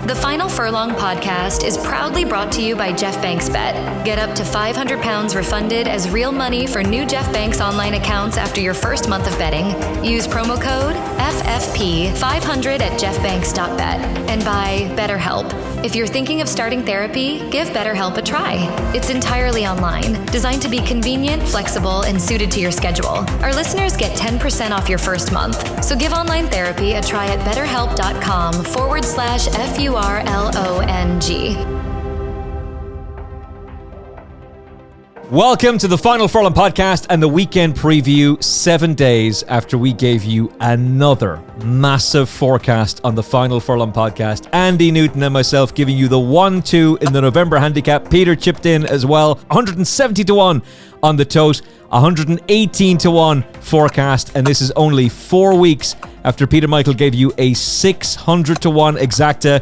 The Final Furlong Podcast is proudly brought to you by Jeff Banks Bet. Get up to £500 refunded as real money for new Jeff Banks online accounts after your first month of betting. Use promo code FFP500 at jeffbanks.bet. And by BetterHelp. If you're thinking of starting therapy, give BetterHelp a try. It's entirely online, designed to be convenient, flexible, and suited to your schedule. Our listeners get 10% off your first month. So give online therapy a try at betterhelp.com/FURLONG. Welcome to the Final Furlong Podcast and the weekend preview, 7 days after we gave you another massive forecast on the Final Furlong Podcast. Andy Newton and myself giving you the 1-2 in the November Handicap. Peter chipped in as well, 170 to 1 on the tote, 118 to 1 forecast, and this is only 4 weeks after Peter Michael gave you a 600 to 1 exacta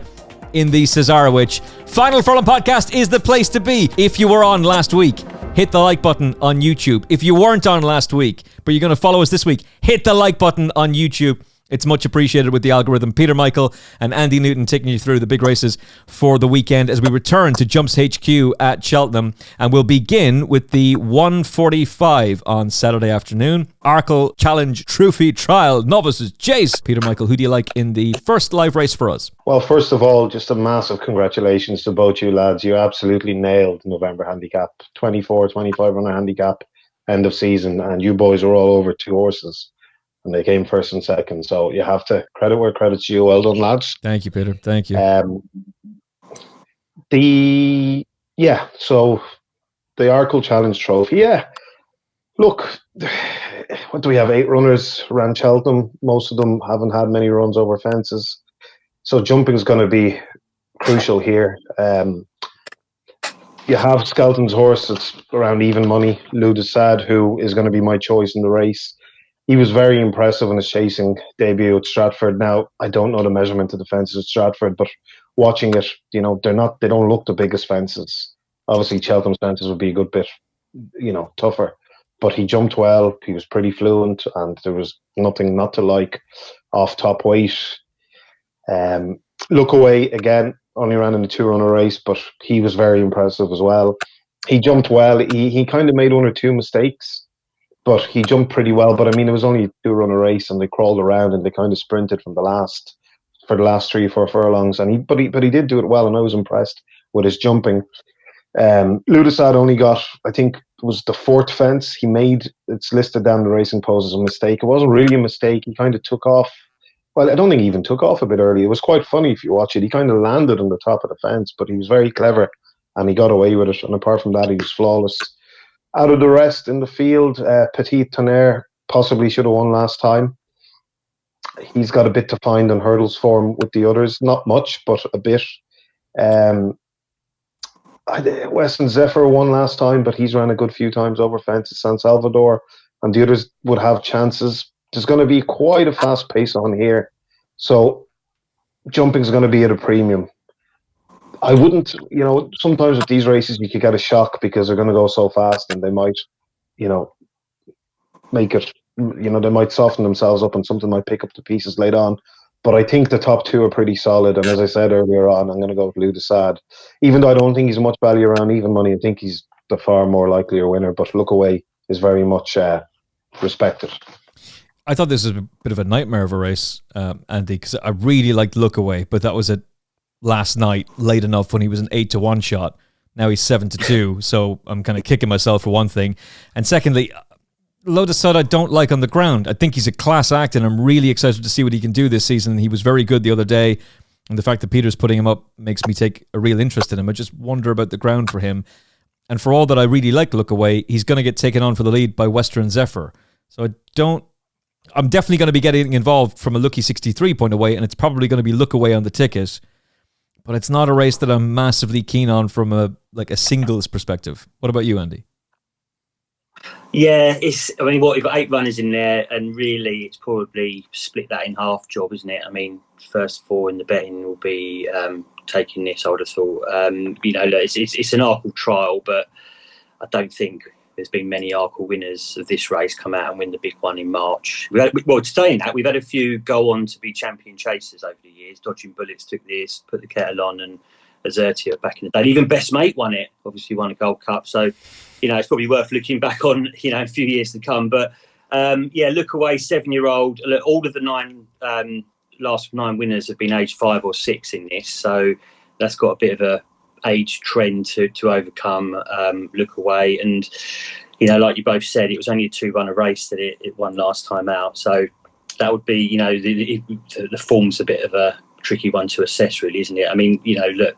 in the Cesarewitch. Final Furlong Podcast is the place to be. If you were on last week, hit the like button on YouTube. If you weren't on last week, but you're going to follow us this week, hit the like button on YouTube. It's much appreciated with the algorithm. Peter Michael and Andy Newton taking you through the big races for the weekend as we return to Jumps HQ at Cheltenham. And we'll begin with the 1:45 on Saturday afternoon. Arkle Challenge Trophy Trial Novices Chase. Peter Michael, who do you like in the first live race for us? Well, first of all, just a massive congratulations to both you lads. You absolutely nailed November Handicap. 24, 25 runner handicap, end of season. And you boys were all over 2 horses. And they came first and second, so you have to credit where credit's due. Well done, lads. Thank you, Peter. Thank you. So the Arkle Challenge Trophy. Yeah, look, what do we have? 8 runners ran Cheltenham. Most of them haven't had many runs over fences, so jumping's going to be crucial here. You have Skelton's horse that's around even money, Lou Desad, who is going to be my choice in the race. He was very impressive in his chasing debut at Stratford. Now, I don't know the measurement of the fences at Stratford, but watching it, they don't look the biggest fences. Obviously, Cheltenham's fences would be a good bit, tougher. But he jumped well. He was pretty fluent, and there was nothing not to like off top weight. Look Away, again, only ran in the 2-runner race, but he was very impressive as well. He jumped well. He kind of made 1 or 2 mistakes, but he jumped pretty well. But I mean, it was only a 2-runner race, and they crawled around and they kind of sprinted for the last 3 or 4 furlongs. And he did do it well, and I was impressed with his jumping. Lou Desad only got, I think, it was the 4th fence he made. It's listed down the racing post as a mistake. It wasn't really a mistake. He kind of took off. Well, I don't think he even took off a bit early. It was quite funny if you watch it. He kind of landed on the top of the fence, but he was very clever and he got away with it. And apart from that, he was flawless. Out of the rest in the field, Petit Tonnerre possibly should have won last time. He's got a bit to find on hurdles form with the others. Not much, but a bit. Weston Zephyr won last time, but he's ran a good few times over fences. San Salvador and the others would have chances. There's going to be quite a fast pace on here. So jumping's going to be at a premium. I wouldn't, sometimes with these races you could get a shock because they're going to go so fast and they might, make it, they might soften themselves up and something might pick up the pieces later on. But I think the top 2 are pretty solid. And as I said earlier on, I'm going to go with Lou Desad. Even though I don't think he's much value around even money, I think he's the far more likelier winner. But Look Away is very much respected. I thought this was a bit of a nightmare of a race, Andy, because I really liked Look Away, but that was last night, late enough when he was an 8 to 1 shot. Now he's 7 to 2, so I'm kind of kicking myself for one thing. And secondly, Lou Desad I don't like on the ground. I think he's a class act, and I'm really excited to see what he can do this season. He was very good the other day, and the fact that Peter's putting him up makes me take a real interest in him. I just wonder about the ground for him. And for all that I really like Look Away, he's going to get taken on for the lead by Western Zephyr. So I'm definitely going to be getting involved from a Lucky 63 point away, and it's probably going to be Look Away on the ticket. But it's not a race that I'm massively keen on from a singles perspective. What about you, Andy? Yeah, you've got 8 runners in there, and really it's probably split that in half job, isn't it? I mean, first 4 in the betting will be taking this, I would have thought. It's an Arkle Trial, but I don't think there's been many Arkle winners of this race come out and win the big one in March. Saying that, we've had a few go on to be champion chasers over the years. Dodging Bullets took this, Put the Kettle On, and Azertia back in the day. Even Best Mate won it, obviously won a Gold Cup. So, it's probably worth looking back on, a few years to come. But, Look Away, 7-year-old. All of the last 9 winners have been aged 5 or 6 in this. So that's got a bit of a age trend to overcome. Look Away, and like you both said, it was only a 2-runner race that it won last time out, so that would be the form's a bit of a tricky one to assess, really, isn't it? I mean, look,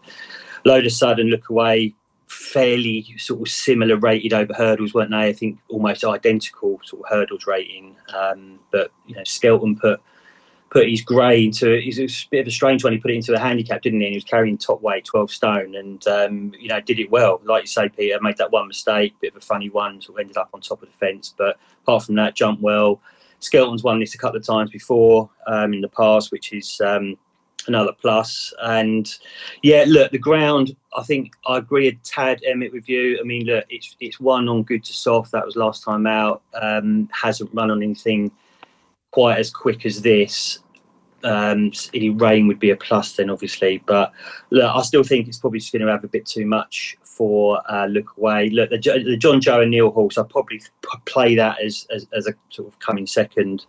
Load of Sud and Look Away, fairly sort of similar rated over hurdles, weren't they? I think almost identical sort of hurdles rating, but Skelton put his grey into it. It's a bit of a strange one. He put it into a handicap, didn't he? And he was carrying top weight, 12 stone, and did it well. Like you say, Peter, made that one mistake, bit of a funny one, sort of ended up on top of the fence. But apart from that, jumped well. Skelton's won this a couple of times before in the past, which is another plus. And the ground, I think I agree a tad, Emmet, with you. I mean, look, it's won on good to soft. That was last time out. Hasn't run on anything quite as quick as this. Any rain would be a plus then, obviously, but look, I still think it's probably just going to have a bit too much for Look Away. Look, the John Joe O'Neill horse, I'd probably play that as a sort of coming second.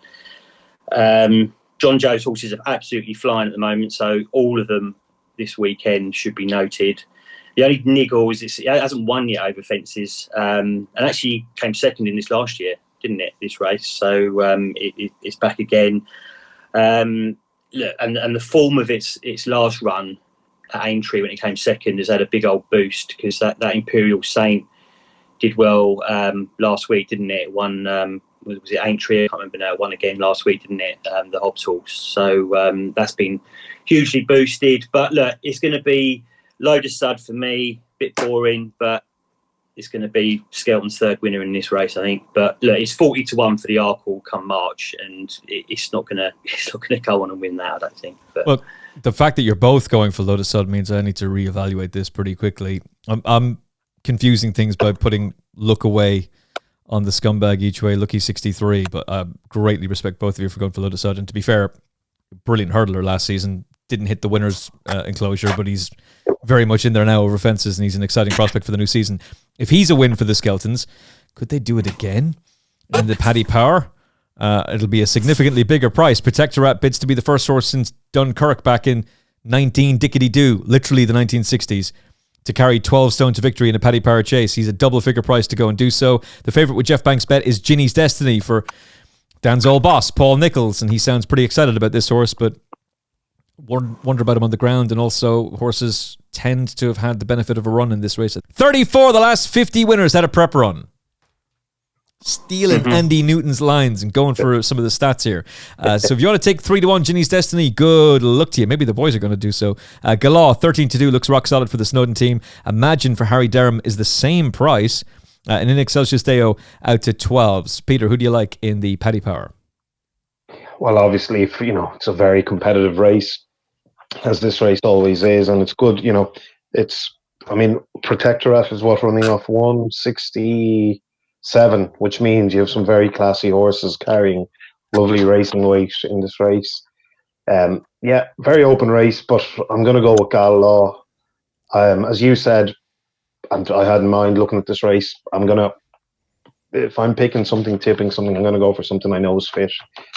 John Joe's horses are absolutely flying at the moment, so all of them this weekend should be noted. The only niggle is it hasn't won yet over fences, and actually came second in this last year, didn't it, this race? So it's back again. Look, and the form of its last run at Aintree when it came second has had a big old boost, because that Imperial Saint did well last week, didn't it? Won, was it Aintree? I can't remember now. Won again last week, didn't it? The Hobbs horse. So that's been hugely boosted. But look, it's going to be Load of Sud for me. Bit boring, but it's going to be Skelton's third winner in this race, I think. But look, it's 40-1 for the Arkle come March, and it's not going to go on and win that, I don't think. But well, the fact that you're both going for Load of Sud means I need to reevaluate this pretty quickly. I'm confusing things by putting Look Away on the scumbag each way, Lucky 63, but I greatly respect both of you for going for Load of Sud. And to be fair, brilliant hurdler last season, didn't hit the winner's enclosure, but he's very much in there now over fences, and he's an exciting prospect for the new season. If he's a win for the Skeltons, could they do it again in the Paddy Power? It'll be a significantly bigger price. Protectorat bids to be the first horse since Dunkirk back in 19 Dickety-Doo, literally the 1960s, to carry 12 stone to victory in a Paddy Power chase. He's a double figure price to go and do so. The favourite with Jeff Banks bet is Ginny's Destiny for Dan's old boss, Paul Nichols, and he sounds pretty excited about this horse, but wonder about him on the ground. And also, horses tend to have had the benefit of a run in this race. 34 of the last 50 winners had a prep run. Stealing Andy Newton's lines and going for some of the stats here. So if you want to take 3-1 Ginny's Destiny, good luck to you. Maybe the boys are going to do so. Galah, 13-2, looks rock solid for the Snowden team. Imagine for Harry Derham is the same price. And in Excelsius Deo out to 12s. Peter, who do you like in the Paddy Power? Well, obviously, it's a very competitive race, as this race always is, and it's good. Protectorat is running off 167, which means you have some very classy horses carrying lovely racing weight in this race. Very open race, but I'm going to go with Galah. As you said, and I had in mind looking at this race, if I'm picking something, tipping something, I'm going to go for something I know is fit,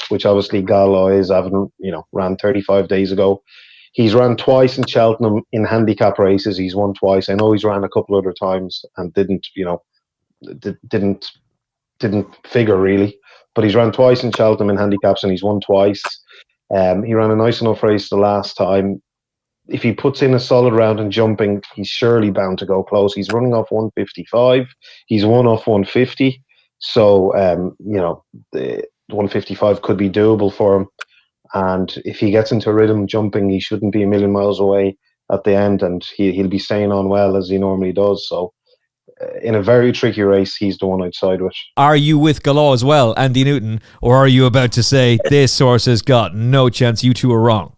which obviously Galah is. Having ran 35 days ago. He's ran twice in Cheltenham in handicap races. He's won twice. I know he's ran a couple other times and didn't figure really. But he's ran twice in Cheltenham in handicaps and he's won twice. He ran a nice enough race the last time. If he puts in a solid round in jumping, he's surely bound to go close. He's running off 155. He's won off 150. So, the 155 could be doable for him. And if he gets into rhythm jumping, he shouldn't be a million miles away at the end, and he'll be staying on well as he normally does. So in a very tricky race, he's the one I'd side with. Are you with Galah as well, Andy Newton, or are you about to say this horse has got no chance, you two are wrong?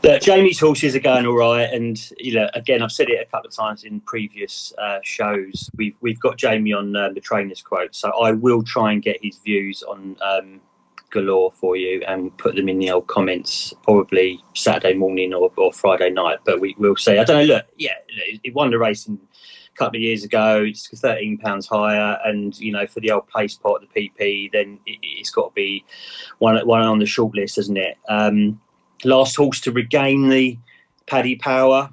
Look, Jamie's horses are going all right, and again, I've said it a couple of times in previous shows. We've got Jamie on the trainer's quote, so I will try and get his views on Galore for you and put them in the old comments, probably Saturday morning or Friday night. But we'll see. I don't know. Look, he won the race a couple of years ago. It's £13 higher, and for the old place pot, the PP, then it's got to be one on the short list, isn't it? Last horse to regain the Paddy Power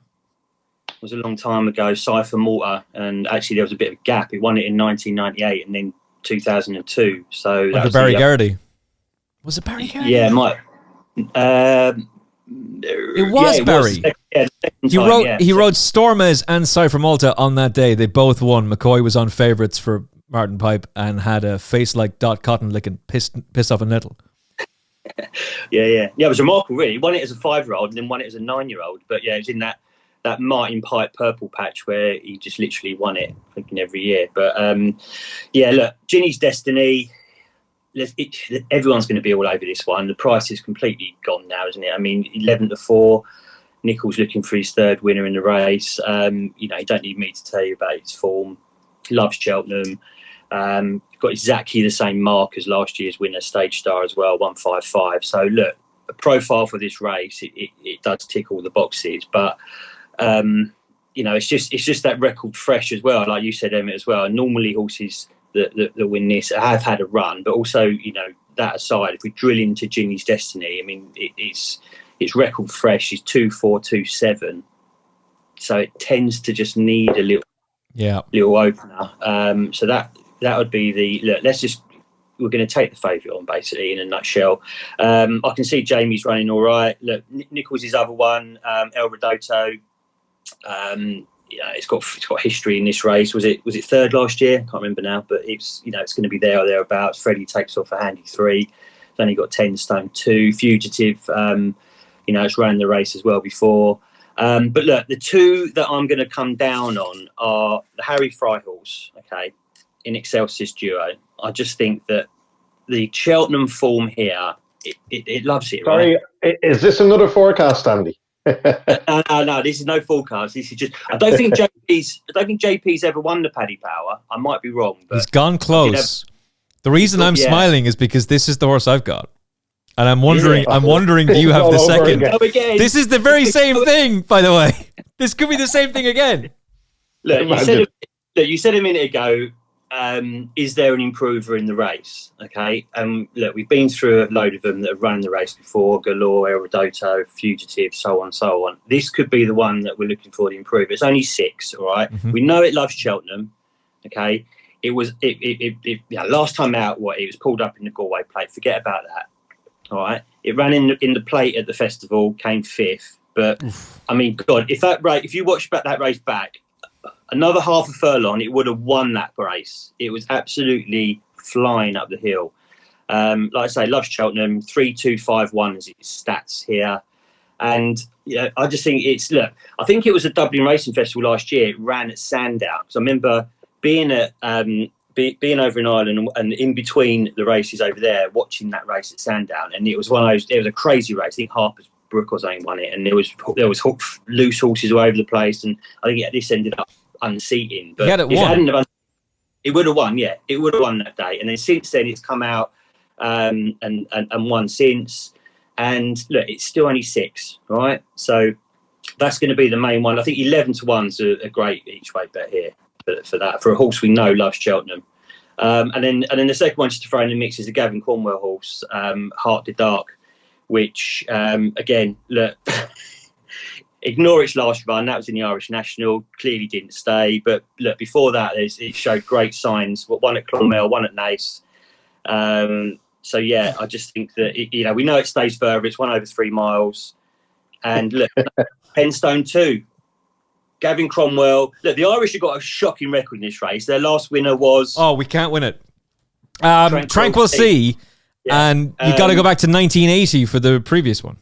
was a long time ago, Cypher Mortar, and actually there was a bit of a gap. He won it in 1998 and then 2002. So that was Barry Garrity. Was it Barry Garrity? Yeah, it might. It was Barry. He rode Stormes and Cypher Malta on that day. They both won. McCoy was on favourites for Martin Pipe and had a face like Dot Cotton licking piss off a nettle. Yeah, it was remarkable, really. He won it as a 5-year-old and then won it as a 9-year-old. But yeah, it was in that Martin Pipe purple patch where he just literally won it, I think, every year. But look, Ginny's Destiny. Everyone's going to be all over this one. The price is completely gone now, isn't it? I mean, 11-4. Nichol's looking for his third winner in the race. You don't need me to tell you about his form. Loves Cheltenham. Got exactly the same mark as last year's winner, Stage Star, as well, 155. So look, the profile for this race, it does tick all the boxes. But it's just that record fresh as well, like you said, Emmet, as well. Normally horses that win this have had a run, but also that aside, if we drill into Ginny's Destiny, I mean it's record fresh. It's 2-4-2-7, so it tends to just need a little opener. So that would be the look. We're going to take the favourite on, basically, in a nutshell. I can see Jamie's running all right. Look, Nicholls' his other one, El Redoto. It's got history in this race. Was it third last year? I can't remember now, but it's going to be there or thereabouts. Freddie takes off a handy 3. It's only got 10 stone 2. Fugitive, it's ran the race as well before. But look, the two that I'm going to come down on are the Harry Fry horse, okay, in Excelsis Duo. I just think that the Cheltenham form here, it loves it. Sorry, right? Is this another forecast, Andy? No, this is no forecast. This is just. I don't think JP's ever won the Paddy Power. I might be wrong, but he's gone close. The reason I'm smiling is because this is the horse I've got, and I'm wondering. Do you have the second? This is the very same thing, by the way. This could be the same thing again. Look, you said a minute ago. Is there an improver in the race? Okay, look, we've been through a load of them that have run the race before: Galore, El Redoto, Fugitive, so on. This could be the one that we're looking for, the improver. It's only 6, all right. Mm-hmm. We know it loves Cheltenham. Okay, it was last time out. It was pulled up in the Galway Plate. Forget about that. All right, it ran in the Plate at the festival, came 5th. But I mean, God, if you watch that race back. Another half a furlong, it would have won that race. It was absolutely flying up the hill. Like I say, loves Cheltenham, 3-2-5-1 is its stats here. And I just think I think it was a Dublin Racing Festival last year. It ran at Sandown. So I remember being being over in Ireland and in between the races over there, watching that race at Sandown. And it was it was a crazy race. I think Harper's Brook or something won it. And there was loose horses all over the place. And I think this ended up unseating, but it would have won. Yeah, it would have won that day. And then since then, it's come out and won since. And look, it's still only 6, right? So that's going to be the main one. I think 11-1's a great each way bet here for a horse we know loves Cheltenham. And then the second one just to throw in the mix is the Gavin Cornwell horse, Heart to Dark, which again, look. Ignore its last run. That was in the Irish National. Clearly didn't stay. But look, before that, it showed great signs. One at Clonmel, one at Naas. So yeah, I just think that we know it stays further. It's 1 over 3 miles. And look, Penstone 2. Gavin Cromwell. Look, the Irish have got a shocking record in this race. Their last winner was. Oh, we can't win it. Tranquil Sea. Yeah. And you got to go back to 1980 for the previous one.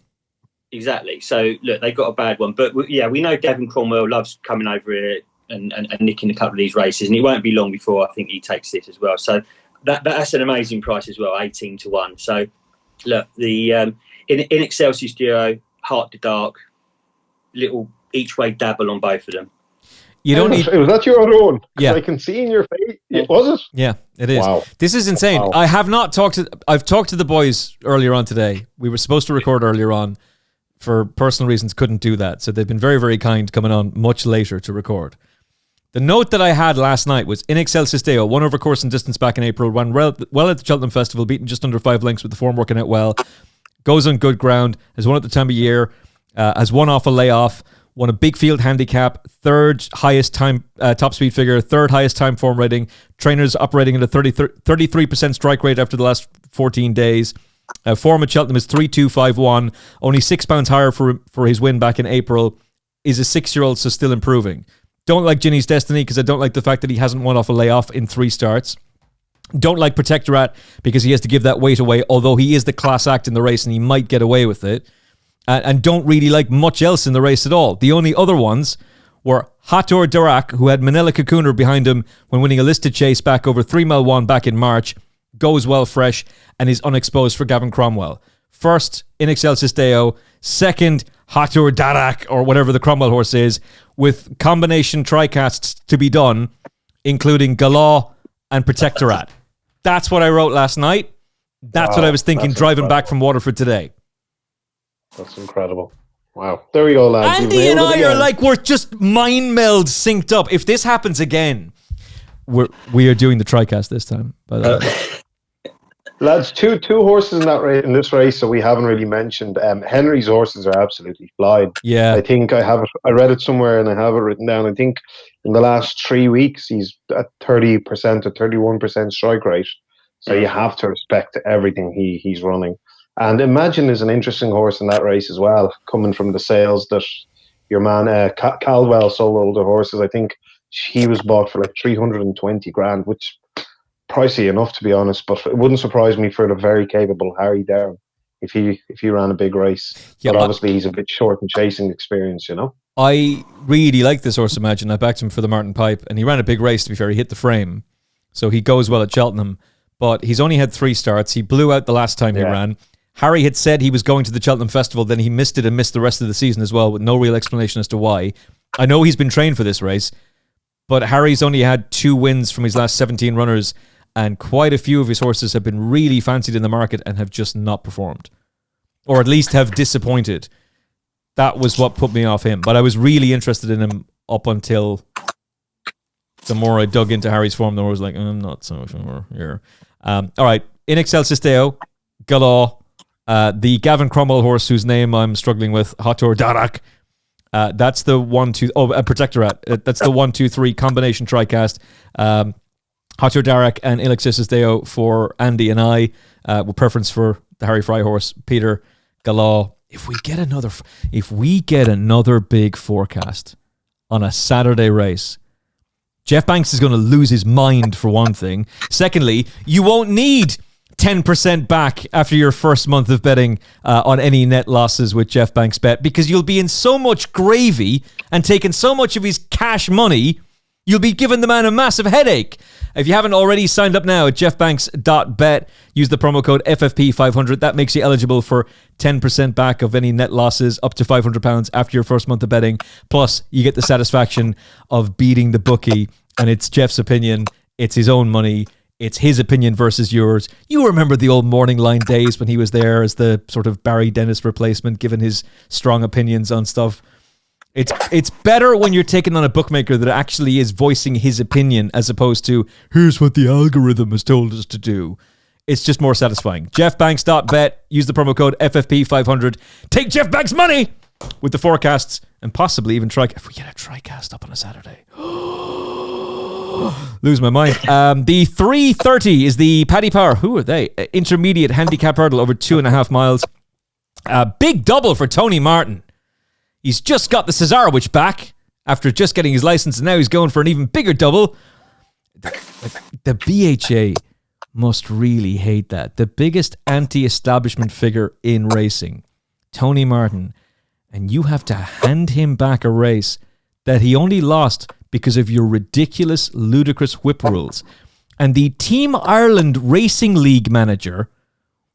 Exactly. So, look, they got a bad one. But, we know Gavin Cromwell loves coming over here and nicking a couple of these races. And it won't be long before I think he takes this as well. So, that's an amazing price as well, 18-1. So, look, the in Excelsis Duo, Heart to Dark, little each way dabble on both of them. You don't need. Was that your own? Yeah, I can see in your face. Was it? Yeah, it is. Wow. This is insane. Wow. I've talked to the boys earlier on today. We were supposed to record earlier on. For personal reasons, couldn't do that. So they've been very, very kind coming on much later to record. The note that I had last night was In Excelsis Deo, won over course and distance back in April, ran well at the Cheltenham Festival, beaten just under 5 lengths with the form working out well, goes on good ground, has won at the time of year, has won off a layoff, won a big field handicap, third highest time top speed figure, third highest time form rating, trainers operating at a 33% strike rate after the last 14 days. Form at Cheltenham is 3.251, only £6 higher for his win back in April. Is a 6-year-old, so still improving. Don't like Ginny's Destiny because I don't like the fact that he hasn't won off a layoff in 3 starts. Don't like Protectorat because he has to give that weight away, although he is the class act in the race and he might get away with it. And don't really like much else in the race at all. The only other ones were Hator Darak, who had Manila Cocooner behind him when winning a listed chase back over 3 Mile 1 back in March, goes well fresh, and is unexposed for Gavin Cromwell. First, In Excelsis Deo. Second, Hator Darak, or whatever the Cromwell horse is, with combination tricasts to be done, including Galah and Protectorat. That's what I wrote last night. That's what I was thinking driving back from Waterford today. That's incredible. Wow. There we go, lads. Andy and I are like, we're just mind meld synced up. If this happens again, we are doing the TriCast this time. But lads, two horses in this race that we haven't really mentioned. Henry's horses are absolutely flying. Yeah. I think I read it somewhere and I have it written down. I think in the last 3 weeks he's at 30% or 31% strike rate. So you have to respect everything he's running. And Imagine is an interesting horse in that race as well, coming from the sales that your man Caldwell sold the horses. I think he was bought for like 320 grand, which pricey enough to be honest, but it wouldn't surprise me for the very capable Harry Down if he ran a big race. Yeah, but obviously he's a bit short in chasing experience, you know. I really like this horse Imagine. I backed him for the Martin Pipe and he ran a big race, to be fair. He hit the frame. So he goes well at Cheltenham, but he's only had 3 starts. He blew out the last time he ran. Harry had said he was going to the Cheltenham Festival, then he missed it and missed the rest of the season as well, with no real explanation as to why. I know he's been trained for this race, but Harry's only had 2 wins from his last 17 runners, and quite a few of his horses have been really fancied in the market and have just not performed, or at least have disappointed. That was what put me off him, but I was really interested in him up until the more I dug into Harry's form, the more I was like, I'm not so sure here. All right, In Excelsis Deo, Galah, the Gavin Cromwell horse whose name I'm struggling with, Hator Darak. That's the 1-2. Protectorat. That's the 1-2-3 combination tricast. Hator Darak and In Excelsis Deo for Andy and I, with preference for the Harry Fry horse, Peter. Galah. If we get another big forecast on a Saturday race, Jeff Banks is going to lose his mind for one thing. Secondly, you won't need 10% back after your first month of betting on any net losses with Jeff Banks Bet, because you'll be in so much gravy and taking so much of his cash money, you'll be giving the man a massive headache. If you haven't already signed up now at jeffbanks.bet, use the promo code FFP500. That makes you eligible for 10% back of any net losses up to £500 after your first month of betting. Plus, you get the satisfaction of beating the bookie, and it's Jeff's opinion. It's his own money. It's his opinion versus yours. You remember the old Morning Line days when he was there as the sort of Barry Dennis replacement, giving his strong opinions on stuff. It's better when you're taking on a bookmaker that actually is voicing his opinion as opposed to, here's what the algorithm has told us to do. It's just more satisfying. JeffBanks.bet. Use the promo code FFP500. Take Jeff Banks' money with the forecasts and possibly even if we get a TriCast up on a Saturday. Lose my mind. The 3:30 is the Paddy Power. Who are they? Intermediate handicap hurdle over 2.5 miles. Big double for Tony Martin. He's just got the Cesarewitch back after just getting his license, and now he's going for an even bigger double. The BHA must really hate that. The biggest anti-establishment figure in racing, Tony Martin, and you have to hand him back a race that he only lost because of your ridiculous, ludicrous whip rules. And the Team Ireland Racing League manager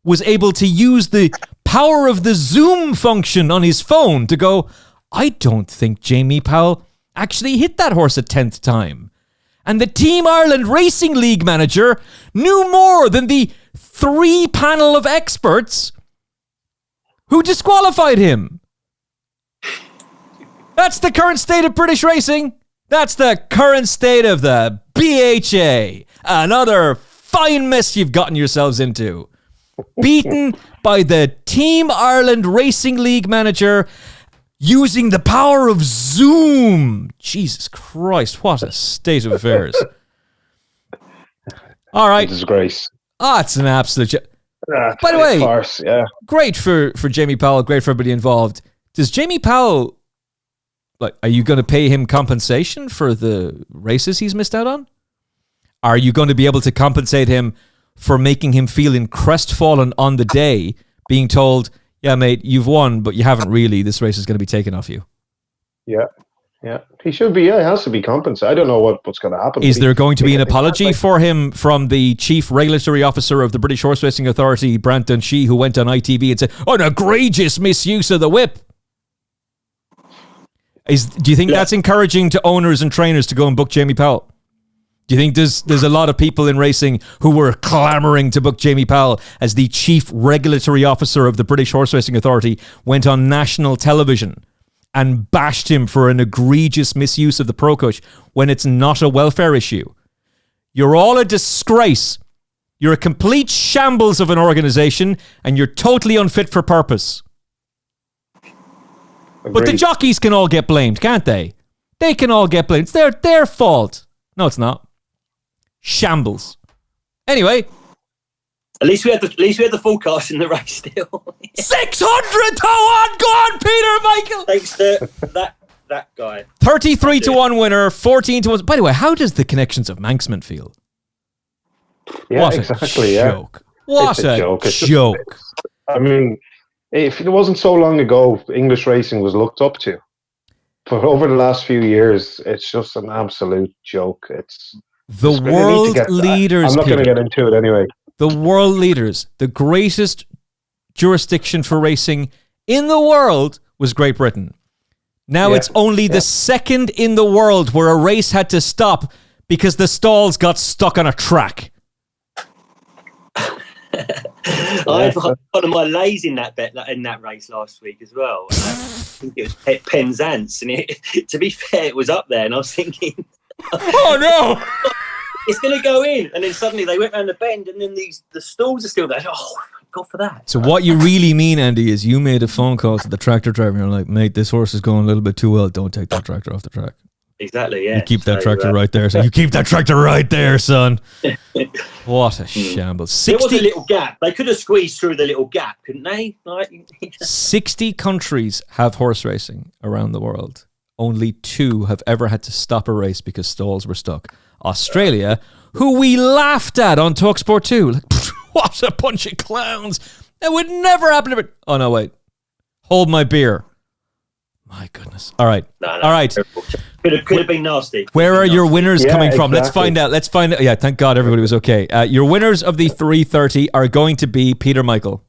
was able to use the power of the Zoom function on his phone to go, I don't think Jamie Powell actually hit that horse a 10th time. And the Team Ireland Racing League manager knew more than the 3 panel of experts who disqualified him. That's the current state of British racing. That's the current state of the BHA. Another fine mess you've gotten yourselves into. Beaten by the Team Ireland Racing League manager using the power of Zoom. Jesus Christ, what a state of affairs. All right. Disgrace. It's an absolute... By the way, farce, yeah. Great for Jamie Powell, great for everybody involved. Does Jamie Powell... are you going to pay him compensation for the races he's missed out on? Are you going to be able to compensate him for making him feel crestfallen on the day, being told, yeah, mate, you've won, but you haven't really. This race is going to be taken off you. Yeah. He should be, he has to be compensated. I don't know what's going to happen. Is there going to be an apology for him from the Chief Regulatory Officer of the British Horse Racing Authority, Brant Dunshee, who went on ITV and said, an egregious misuse of the whip? Do you think that's encouraging to owners and trainers to go and book Jamie Powell? Do you think there's a lot of people in racing who were clamouring to book Jamie Powell as the Chief Regulatory Officer of the British Horse Racing Authority went on national television and bashed him for an egregious misuse of the Pro Coach when it's not a welfare issue? You're all a disgrace. You're a complete shambles of an organisation and you're totally unfit for purpose. Agreed. But the jockeys can all get blamed, can't they? They can all get blamed. It's their fault. No, it's not. Shambles. Anyway. At least we had the full cast in the race still. 600 to 1. Go on, Peter Michael. Thanks to that guy. 33 to 1 winner, 14 to 1. By the way, how does the connections of Manxman feel? Yeah, what exactly. A joke. What a joke. I mean, if it wasn't so long ago, English racing was looked up to. But over the last few years, it's just an absolute joke. It's the world leaders. I'm not going to get into it anyway. The world leaders, the greatest jurisdiction for racing in the world was Great Britain. Now it's only the second in the world where a race had to stop because the stalls got stuck on a track. I had one of my lays in that race last week as well. I think it was Penzance, and to be fair, it was up there, and I was thinking, "Oh no, it's going to go in!" And then suddenly they went round the bend, and then the stalls are still there. Oh, thank God for that! So what you really mean, Andy, is you made a phone call to the tractor driver, and you're like, "Mate, this horse is going a little bit too well. Don't take that tractor off the track." Exactly, yeah. You keep that tractor right there. So you keep that tractor right there, son. What a shambles. There was a little gap. They could have squeezed through the little gap, couldn't they? 60 countries have horse racing around the world. Only 2 have ever had to stop a race because stalls were stuck. Australia, who we laughed at on TalkSport 2. Like, what a bunch of clowns. That would never happen. Oh, no, wait. Hold my beer. My goodness. All right. No, all right. Could have been nasty. Where are your winners coming from? Exactly. Let's find out. Yeah, thank God everybody was okay. Your winners of the 330 are going to be Peter Michael.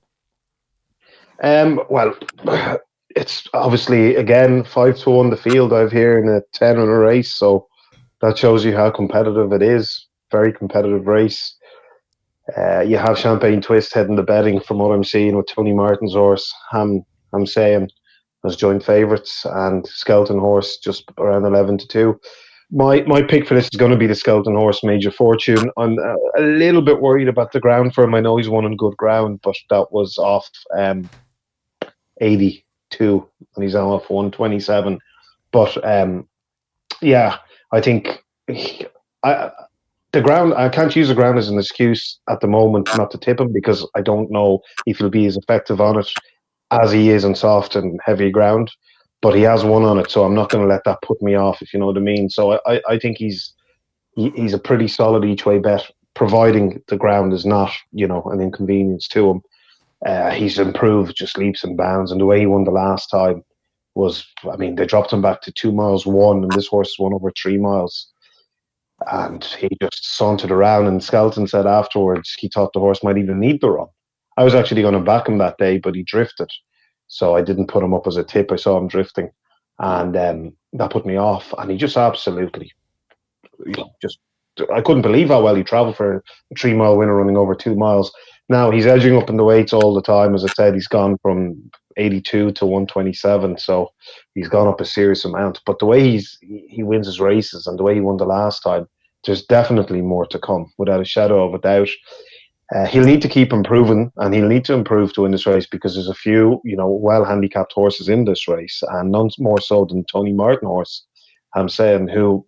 Well, it's obviously, again, 5 to 1 the field I've here in a 10 on a race. So that shows you how competitive it is. Very competitive race. You have Champagne Twist heading the betting from what I'm seeing with Tony Martin's horse. I'm saying as joint favourites, and Skelton Horse just around 11 to 2. My pick for this is going to be the Skelton Horse, Major Fortune. I'm a little bit worried about the ground for him. I know he's won on good ground, but that was off 82 and he's off 127. But I think the ground, I can't use the ground as an excuse at the moment not to tip him, because I don't know if he'll be as effective on it as he is on soft and heavy ground, but he has won on it, so I'm not going to let that put me off, if you know what I mean. So I think he's a pretty solid each way bet, providing the ground is not, an inconvenience to him. He's improved just leaps and bounds, and the way he won the last time was, they dropped him back to 2 miles 1, and this horse won over 3 miles, and he just sauntered around. And Skelton said afterwards he thought the horse might even need the run. I was actually going to back him that day, but he drifted. So I didn't put him up as a tip. I saw him drifting, and that put me off. And he just absolutely, I couldn't believe how well he travelled for a 3-mile winner running over 2 miles. Now he's edging up in the weights all the time. As I said, he's gone from 82 to 127, so he's gone up a serious amount. But the way he wins his races and the way he won the last time, there's definitely more to come, without a shadow of a doubt. He'll need to keep improving, and he'll need to improve to win this race, because there's a few, well handicapped horses in this race, and none more so than Tony Martin horse, I'm saying, who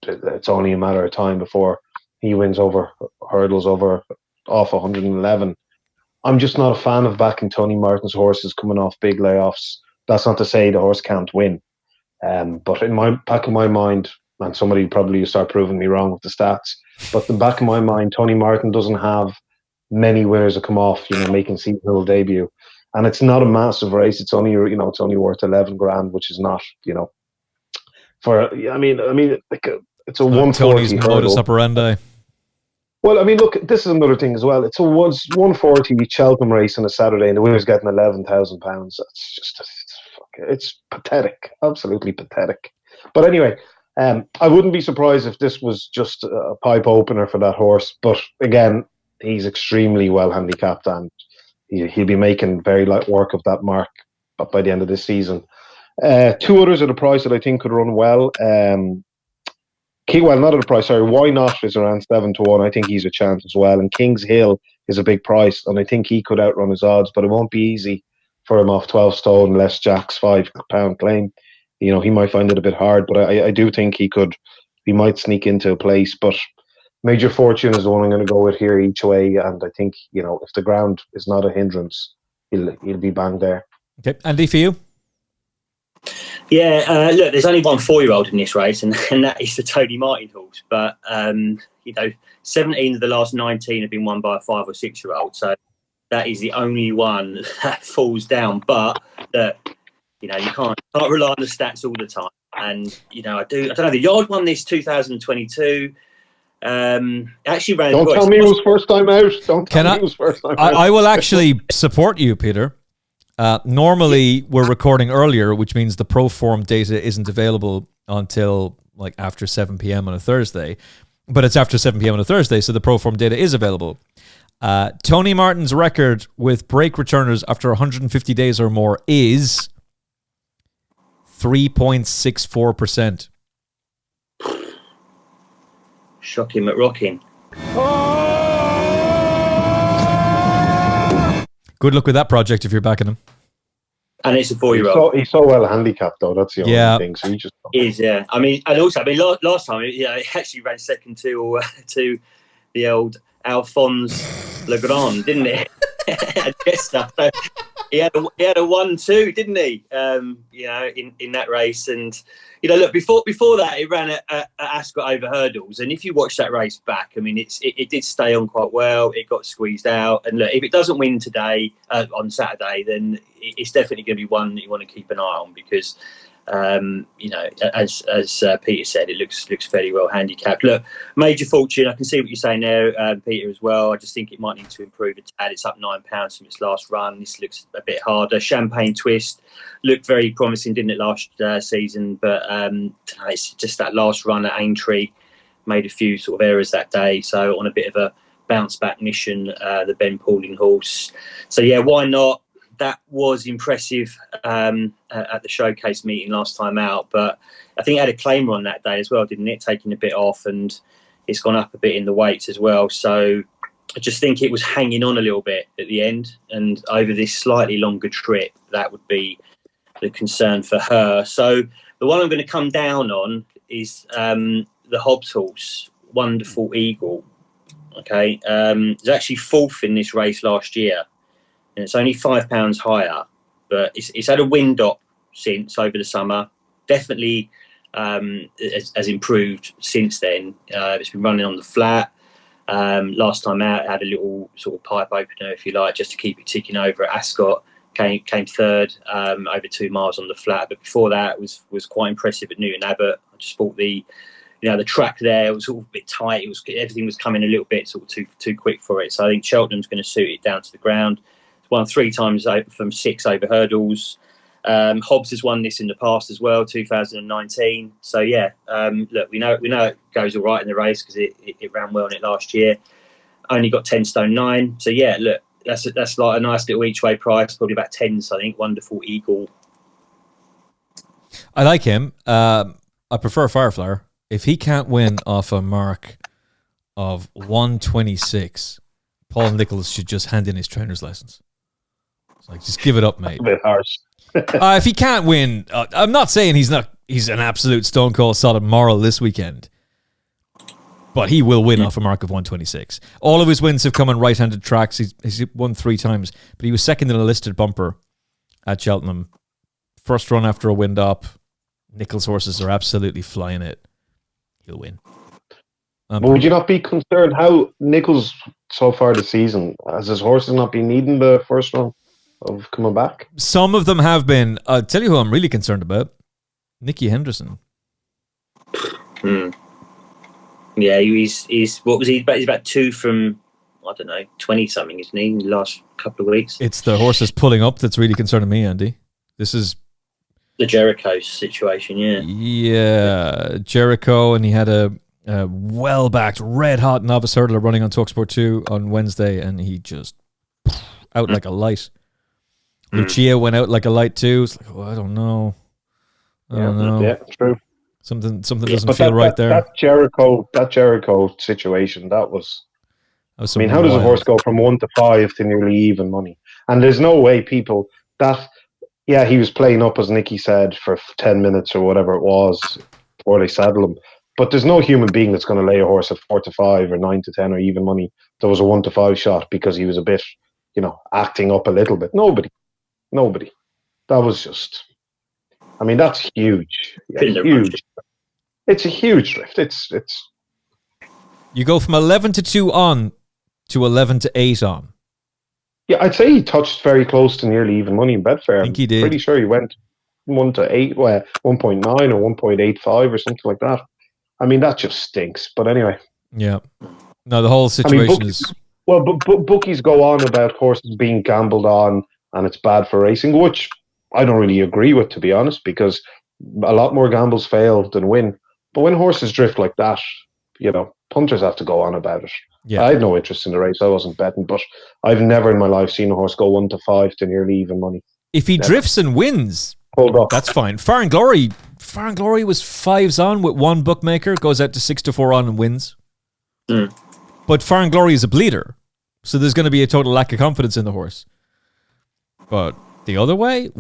it's only a matter of time before he wins over hurdles off 111. I'm just not a fan of backing Tony Martin's horses coming off big layoffs. That's not to say the horse can't win, but in my back of my mind, and somebody probably will start proving me wrong with the stats, but in the back of my mind, Tony Martin doesn't have many winners that come off, making seasonal debut, and it's not a massive race. It's only, it's only worth 11 grand, which is not, it's a 140 Tony's hurdle. modus operandi. Well, look, this is another thing as well. It's a 140 Cheltenham race on a Saturday, and the winner's getting £11,000. That's just, it's pathetic, absolutely pathetic. But anyway, I wouldn't be surprised if this was just a pipe opener for that horse. But again, he's extremely well handicapped, and he'll be making very light work of that mark by the end of this season. 2 others at a price that I think could run well. Not at a price, sorry. Why Not is around 7 to 1. I think he's a chance as well. And King's Hill is a big price, and I think he could outrun his odds, but it won't be easy for him off 12 stone, less Jack's £5 claim. He might find it a bit hard, but I do think he might sneak into a place. But Major Fortune is the one I'm going to go with here each way, and I think, if the ground is not a hindrance, he'll be bang there. Okay, Andy, for you? Yeah, look, there's only one 4-year-old in this race, and that is the Tony Martin horse. But 17 of the last 19 have been won by a 5 or 6-year-old, so that is the only one that falls down. But you can't rely on the stats all the time. And I don't know. The Yard won this 2022. Actually ran. Don't tell me it was first time out. Don't tell me it was first time out. I will actually support you, Peter. Normally we're recording earlier, which means the pro form data isn't available until after 7 p.m. on a Thursday, but it's after 7 p.m. on a Thursday, so the pro form data is available. Tony Martin's record with break returners after 150 days or more is 3.64%. Shocking McRocking. Good luck with that project if you're backing him. And it's a 4-year-old. He's so well handicapped, though. That's the only thing. So he just is, yeah. Last time, he actually ran second to the old Alphonse Legrand, didn't he? So he had a 1-2, didn't he? In that race, and look, before that, it ran at Ascot over hurdles, and if you watch that race back, it did stay on quite well. It got squeezed out, and look, if it doesn't win today on Saturday, then it's definitely going to be one that you want to keep an eye on, because as Peter said, it looks fairly well handicapped. Look, Major Fortune, I can see what you're saying there, Peter, as well. I just think it might need to improve a tad. It's up £9 from its last run. This looks a bit harder. Champagne Twist looked very promising, didn't it, last season? But it's just that last run at Aintree made a few sort of errors that day. So on a bit of a bounce back mission, the Ben Pauling horse. So yeah, why not? That was impressive at the showcase meeting last time out, but I think it had a claimer on that day as well, didn't it? Taking a bit off, and it's gone up a bit in the weights as well. So I just think it was hanging on a little bit at the end, and over this slightly longer trip, that would be the concern for her. So the one I'm going to come down on is the Hobbs horse, Wonderful Eagle. Okay, it's actually 4th in this race last year. And it's only £5 higher, but it's had a wind up since over the summer. Definitely has improved since then. It's been running on the flat. Last time out, it had a little sort of pipe opener, if you like, just to keep it ticking over at Ascot. Came 3rd over 2 miles on the flat. But before that, was quite impressive at Newton Abbott. I just bought the the track there was sort of a bit tight. Everything was coming a little bit sort of too quick for it. So I think Cheltenham's going to suit it down to the ground. It's won 3 times from 6 over hurdles. Hobbs has won this in the past as well, 2019. So look, we know it goes all right in the race because it ran well in it last year. Only got 10 stone 9. So look, that's like a nice little each way price, probably about 10s. I think Wonderful Eagle. I like him. I prefer Fireflyer. If he can't win off a mark of 126, Paul Nicholls should just hand in his trainer's license. It's like, just give it up, mate. A bit harsh. If he can't win, I'm not saying he's an absolute stone cold solid moral this weekend, but he will win off a mark of 126. All of his wins have come on right-handed tracks. He's won 3 times, but he was second in a listed bumper at Cheltenham. First run after a wind up. Nicholls' horses are absolutely flying it. He'll win. But would you not be concerned how Nicholls so far this season, has his horses not been needing the first run of coming back? Some of them have been. I'll tell you who I'm really concerned about. Nicky Henderson. Yeah, he's what was he? He's about 2 from, I don't know, 20 something, isn't he? In the last couple of weeks. It's the horses pulling up that's really concerning me, Andy. This is the Jericho situation. Yeah, Jericho, and he had a well-backed, red-hot novice hurdler running on TalkSport 2 on Wednesday, and he just out like a light. Lucia went out like a light too. It's like, I don't know. Yeah, true. Something doesn't feel right there. That Jericho situation, that was how does a horse go from 1 to 5 to nearly even money? And there's no way people he was playing up, as Nicky said, for 10 minutes or whatever it was before they saddle him. But there's no human being that's going to lay a horse at 4 to 5 or 9 to 10 or even money. There was a 1 to 5 shot because he was a bit, acting up a little bit. Nobody. That was just. I mean, that's huge. Yeah, huge. It's a huge drift. It's. You go from 11 to 2 on to 11 to 8 on. Yeah, I'd say he touched very close to nearly even money in Betfair. I think he did. I'm pretty sure he went 1 to 8, 1.9 or 1.85 or something like that. I mean, that just stinks. But anyway. Yeah. No, the whole situation is. Well, but bookies go on about horses being gambled on and it's bad for racing, which I don't really agree with, to be honest, because a lot more gambles fail than win. But when horses drift like that, punters have to go on about it. Yeah. I had no interest in the race. I wasn't betting, but I've never in my life seen a horse go 1 to 5 to nearly even money. If he drifts and wins, that's fine. Fire and Glory was 5s on with one bookmaker, goes out to 6 to 4 on and wins. But Fire and Glory is a bleeder, so there's going to be a total lack of confidence in the horse. But the other way,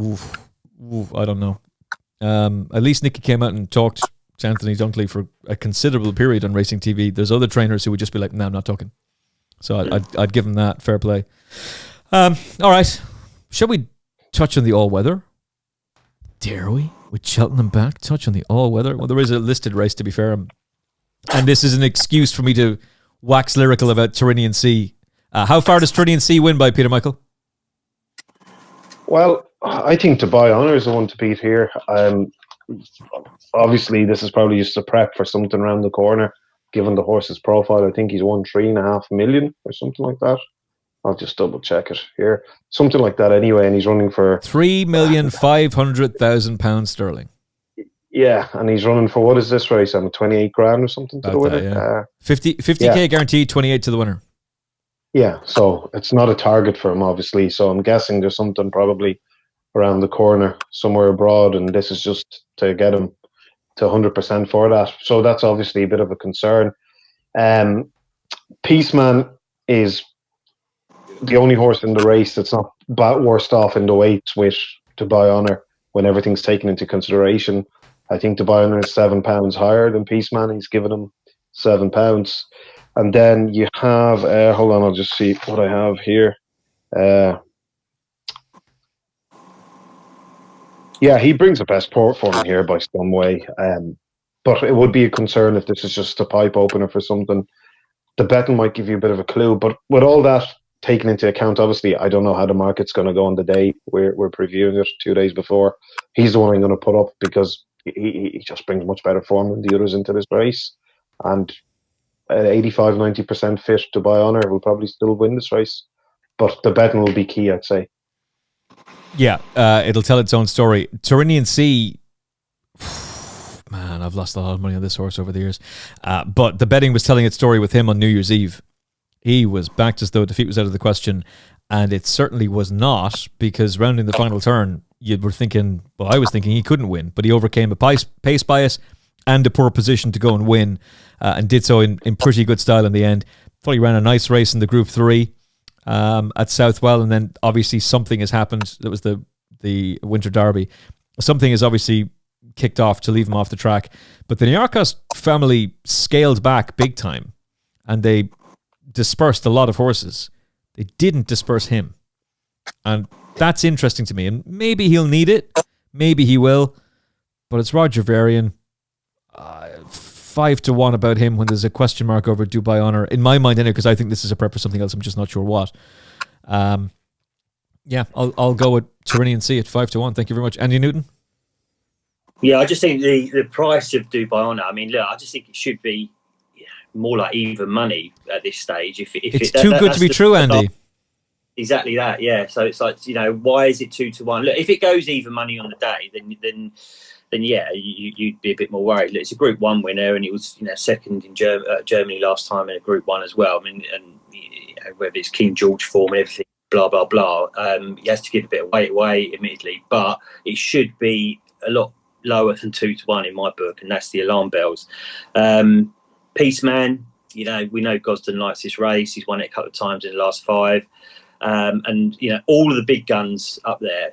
I don't know. At least Nicky came out and talked to Anthony Dunkley for a considerable period on racing TV. There's other trainers who would just be like, no, I'm not talking. So I'd give him that. Fair play. All right. Shall we touch on the all-weather? Dare we? With Cheltenham back, touch on the all-weather? Well, there is a listed race, to be fair. And this is an excuse for me to wax lyrical about Tyrrhenian Sea. How far does Tyrrhenian Sea win by, Peter Michael? Well, I think To Buy Honour is the one to beat here. Obviously, this is probably just a prep for something around the corner, given the horse's profile. I think he's won 3.5 million or something like that. I'll just double check it here. Something like that anyway, and he's running for £3,500,000 sterling. Yeah, and he's running for, what is this race? 28 grand or something to the winner? Yeah. 50k guaranteed, 28 to the winner. Yeah, so it's not a target for him, obviously. So I'm guessing there's something probably around the corner somewhere abroad, and this is just to get him to 100% for that. So that's obviously a bit of a concern. Peaceman is the only horse in the race that's not worst off in the weights with To Buy Honour when everything's taken into consideration. I think To Buy Honour is £7 higher than Peaceman. He's given him £7. And then you have, hold on, I'll just see what I have here. Yeah, he brings the best port for him here by some way. But it would be a concern if this is just a pipe opener for something. The betting might give you a bit of a clue. But with all that taken into account, obviously, I don't know how the market's going to go on the day. We're previewing it 2 days before. He's the one I'm going to put up because he just brings much better form than the others into this race. And 85-90% fit to Dubai Honor will probably still win this race. But the betting will be key, I'd say. Yeah, it'll tell its own story. Tyrrhenian Sea, man, I've lost a lot of money on this horse over the years. But the betting was telling its story with him on New Year's Eve. He was backed as though defeat was out of the question, and it certainly was not, because rounding the final turn, you were thinking, well, I was thinking he couldn't win, but he overcame a pace bias and a poor position to go and win, and did so in pretty good style in the end. Thought he ran a nice race in the Group 3 at Southwell, and then obviously something has happened. That was the Winter Derby. Something has obviously kicked off to leave him off the track, but the Niarchos family scaled back big time, and they dispersed a lot of horses. They didn't disperse him, and that's interesting to me. And maybe he'll need it, maybe he will, but it's Roger Varian. 5-1 about him when there's a question mark over Dubai Honor in my mind, anyway, because I think this is a prep for something else. I'm just not sure what. Yeah, I'll go with Tyrrhenian Sea at 5-1. Thank you very much, Andy Newton. Yeah, I just think the price of Dubai Honor, I mean, look, I just think it should be more like even money at this stage. If it's too good to be true, Andy. Exactly that, yeah. So it's like, why is it 2-1? Look, if it goes even money on the day, then yeah, you'd be a bit more worried. Look, it's a Group 1 winner, and he was second in Germany last time in a Group 1 as well. I mean, and whether it's King George form and everything, blah blah blah, he has to give a bit of weight away, admittedly, but it should be a lot lower than 2-1 in my book, and that's the alarm bells. Peaceman, we know Gosden likes this race. He's won it a couple of times in the last 5. And all of the big guns up there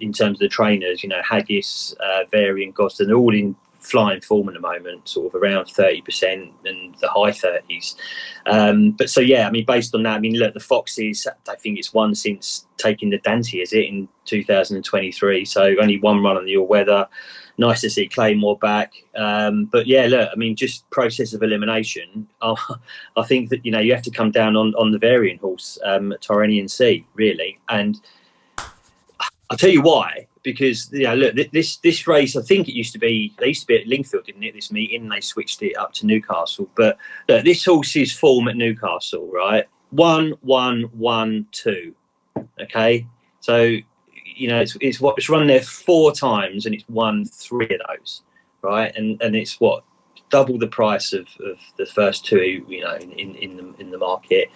in terms of the trainers, Haggis, Varian, Gosden, they're all in flying form at the moment, sort of around 30% and the high 30s. But so yeah, I mean, based on that, I mean, look, the Foxes, I think it's won since taking the Dante, is it, in 2023? So only one run on the all-weather. Nice to see Claymore back. But yeah, look, I mean, just process of elimination. I think that, you have to come down on the Varian horse, Tyrrhenian Sea, really. And I'll tell you why. Because, look, this race, I think they used to be at Lingfield, didn't it, this meeting, and they switched it up to Newcastle. But look, this horse's form at Newcastle, right? 1-1-1-2. Okay? So, it's run there 4 times, and it's won 3 of those, right? And it's double the price of the first 2, in the market.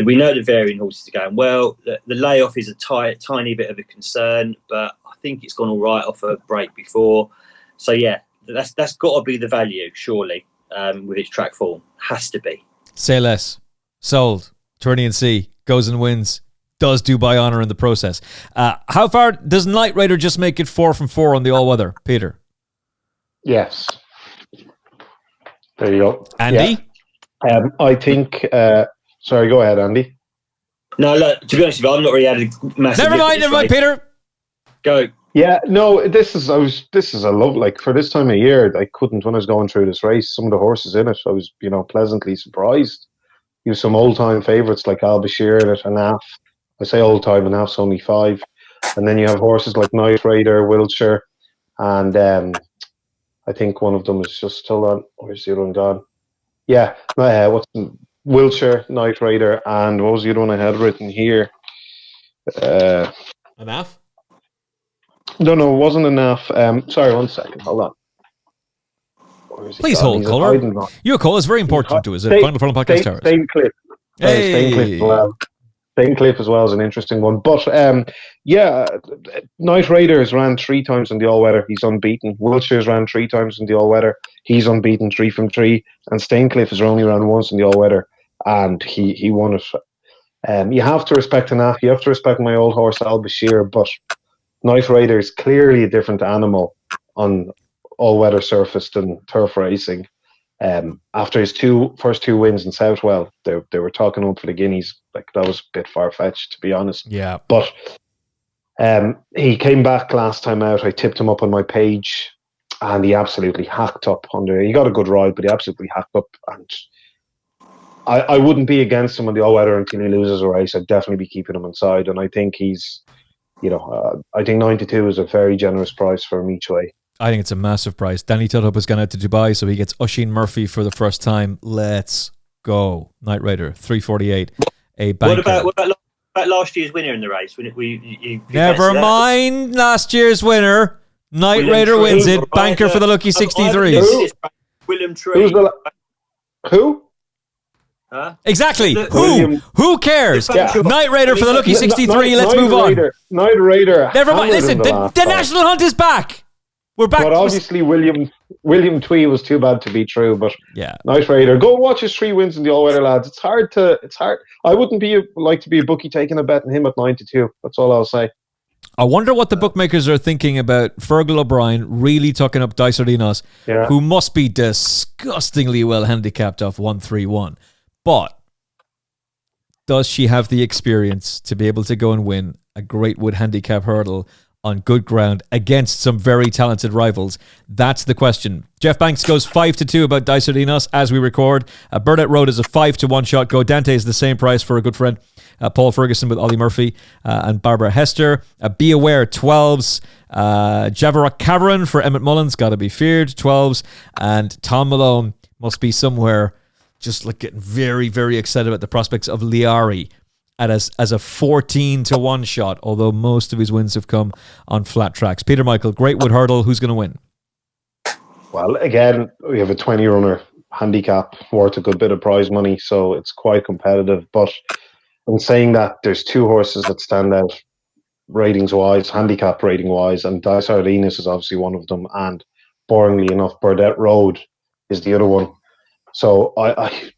We know the Varian horses are going well. The layoff is a tiny bit of a concern, but I think it's gone all right off a break before. So yeah, that's got to be the value, surely, with its track form. Has to be. Say less. Sold. Tyrrhenian Sea goes and wins. Does Dubai Honor in the process. How far does Knight Rider just make it 4 from 4 on the all-weather, Peter? Yes. There you go. Andy? Yeah. I think... sorry, go ahead, Andy. No, look, to be honest with you, I'm not really had a massive... Never mind, Peter. Go. Yeah, no, this is a love, like, for this time of year, I couldn't, when I was going through this race, some of the horses in it, I was, pleasantly surprised. You have some old-time favourites like Al Bashir and Anaf. I say old-time, Anaf's only 5. And then you have horses like Knight Rider, Wiltshire, and I think one of them is just, hold on, where's the other one gone? Yeah, Wiltshire, Knight Rider, and what was the other one I had written here? Enough? No, it wasn't enough. Sorry, 1 second, hold on. Please hold, caller. Your call is very important to us at Final Furlong Podcast. Staincliffe. Staincliffe as well is an interesting one. But yeah, Knight Rider's ran 3 times in the all-weather. He's unbeaten. Wiltshire's ran 3 times in the all-weather. He's unbeaten, 3 from 3. And Staincliffe has only ran once in the all-weather, and he won it. You have to respect Anaf. You have to respect my old horse Al Bashir, but Knight Rider is clearly a different animal on all-weather surface than turf racing. After his first two wins in Southwell, they were talking him for the Guineas. Like, that was a bit far-fetched, to be honest. Yeah. But he came back last time out. I tipped him up on my page, and he absolutely hacked up under. He got a good ride, but he absolutely hacked up. And I wouldn't be against him on the all-weather until he loses a race. I'd definitely be keeping him inside. And I think he's, I think 92 is a very generous price for him each way. I think it's a massive price. Danny Tudhope has gone out to Dubai, so he gets Oisin Murphy for the first time. Let's go. Night Raider, 348. A banker. What about last year's winner in the race? Never mind last year's winner. Night Raider wins it. Banker for the lucky 63s. William Tree. Who? Huh? Exactly. Who cares? Night Raider for the lucky 63. Let's move on. Night Raider. Never mind. Listen, the national hunt is back. We're back. But obviously, William Twee was too bad to be true. But yeah, Night Raider. Go and watch his 3 wins in the all-weather, lads. It's hard. I wouldn't like to be a bookie taking a bet on him at 9-2. That's all I'll say. I wonder what the bookmakers are thinking about Fergal O'Brien really tucking up Dysardinos, who must be disgustingly well handicapped off 131. But does she have the experience to be able to go and win a Greatwood Handicap hurdle on good ground against some very talented rivals? That's the question. Jeff Banks goes 5-2 about Dysardinos as we record. Burdett Road is a 5-1 shot. Go Dante is the same price for a good friend. Paul Ferguson with Ollie Murphy and Barbara Hester. Be Aware 12s. Javarock Cameron for Emmet Mullins, gotta be feared, 12s. And Tom Malone must be somewhere just like getting very, very excited about the prospects of Liari as a 14-1 shot, although most of his wins have come on flat tracks. Peter Michael, Greatwood Hurdle, who's going to win? Well, again, we have a 20-runner handicap worth a good bit of prize money, so it's quite competitive. But in saying that, there's 2 horses that stand out ratings-wise, handicap rating-wise, and Dysardinos is obviously one of them, and boringly enough, Burdett Road is the other one. So, I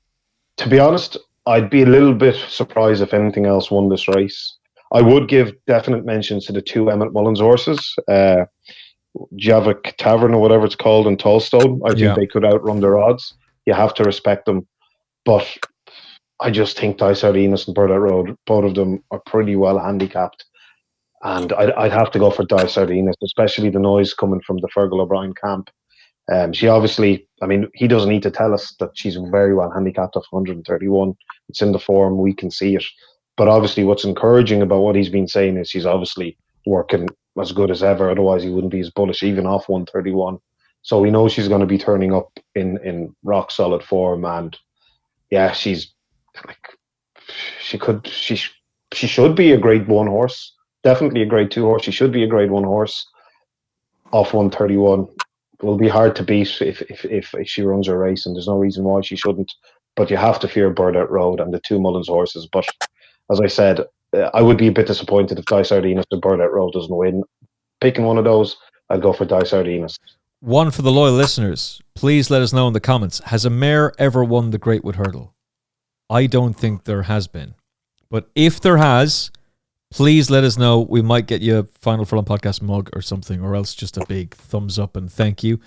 to be honest, I'd be a little bit surprised if anything else won this race. I would give definite mentions to the 2 Emmet Mullins horses, Javik Tavern or whatever it's called, and Tollstone. I think they could outrun their odds. You have to respect them. But I just think Dysardinos and Burdett Road, both of them are pretty well handicapped. And I'd have to go for Dysardinos, especially the noise coming from the Fergal O'Brien camp. She obviously, he doesn't need to tell us that she's very well handicapped off 131. It's in the form, we can see it. But obviously what's encouraging about what he's been saying is she's obviously working as good as ever. Otherwise he wouldn't be as bullish, even off 131. So we know she's going to be turning up in rock solid form. And yeah, she's like, she should be a grade 1 horse. Definitely a grade 2 horse. She should be a grade 1 horse off 131. It will be hard to beat if she runs her race, and there's no reason why she shouldn't. But you have to fear Burdett Road and the 2 Mullins horses. But as I said, I would be a bit disappointed if Dysardinos or Burdett Road doesn't win. Picking one of those, I'd go for Dysardinos. One for the loyal listeners. Please let us know in the comments. Has a mare ever won the Greatwood Hurdle? I don't think there has been. But if there has, please let us know. We might get you a Final Furlong Podcast mug or something, or else just a big thumbs up and thank you.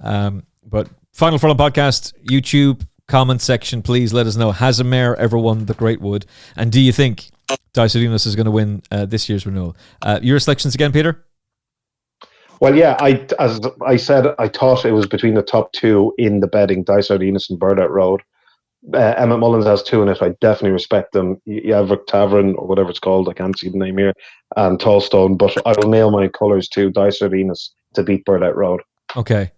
But Final Furlong Podcast, YouTube, comment section, please let us know. Has a mare ever won the Greatwood? And do you think Dysardinos is going to win this year's renewal? Your selections again, Peter? Well, yeah, as I said, I thought it was between the top 2 in the betting, Dysardinos and Burdett Road. Emmet Mullins has 2 in it. I definitely respect them. Javik Tavern, or whatever it's called, I can't see the name here, and Tollstone. But I will nail my colours to Dysardinos to beat Burdett Road. Okay.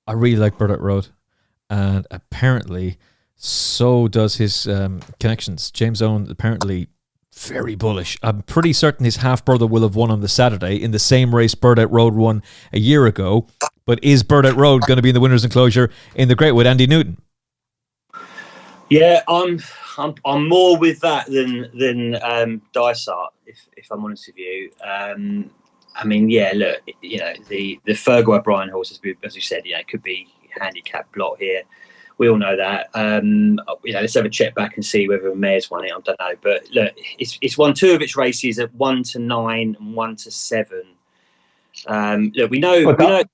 I really like Burdett Road. And apparently, so does his connections. James Owen, apparently very bullish. I'm pretty certain his half-brother will have won on the Saturday in the same race Burdett Road won a year ago. But is Burdett Road going to be in the winner's enclosure in the Greatwood? Andy Newton? Yeah, I'm more with that than Dysart, if I'm honest with you. Look, the Fergal O'Brien horse, as you said, could be handicap blot here. We all know that. Let's have a check back and see whether a mare's won it. I don't know, but look, it's won 2 of its races at 1-9 and 1-7. Look, we know that